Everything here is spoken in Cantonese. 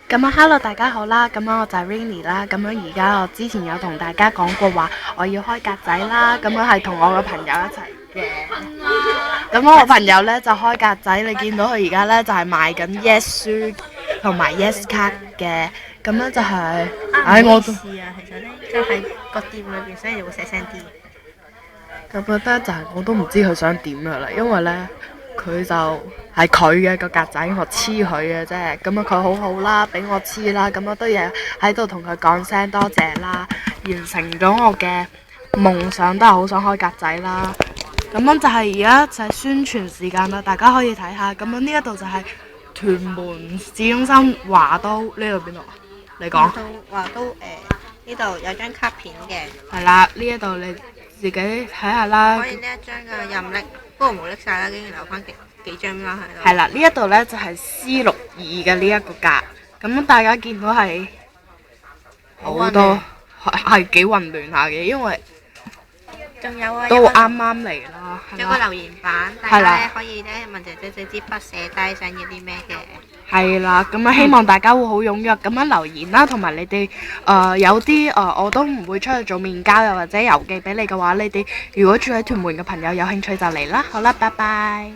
咁啊，Hello，大家好啦。咁樣我就係 Rainy 啦。咁樣而家我之前有同大家講過話，我要開格仔啦。咁樣係同我個朋友一齊嘅。咁我個朋友呢就開格仔，你見到佢而家呢就係賣緊 Yes 書同埋 Yes 卡嘅。咁樣就係、唉，我都試啊，其實咧就係個店裏邊，所以就會細聲啲。咁覺得就係我都唔知佢想點噶啦，因為呢，佢就係佢嘅個格仔，我黐佢嘅啫。咁啊佢好好啦，俾我黐啦，咁我都要喺度同佢講聲多謝啦，完成咗我嘅夢想，都係好想開格仔啦。咁樣就係而家就係宣傳時間啦，大家可以睇下。咁樣呢一度就係屯門市中心華都呢度邊度啊？你講。話都呢度有張卡片嘅，係啦，呢一度你自己睇下啦。可以呢一張嘅任拎，不過冇拎晒啦，竟然留翻幾張啦喺度。係啦，呢一度呢就係 C62嘅呢一個格，咁大家見到係好多係幾混亂下嘅，因為仲有啊，都啱啱嚟啦。有個留言板，大係啦家咧可以咧問姐姐借支筆寫低想要啲咩嘅。係啦，咁啊希望大家會好踴躍咁樣留言啦，同埋你哋有啲我都唔會出去做面交，又或者郵寄俾你嘅話，你哋如果住喺屯門嘅朋友有興趣就嚟啦。好啦，拜拜。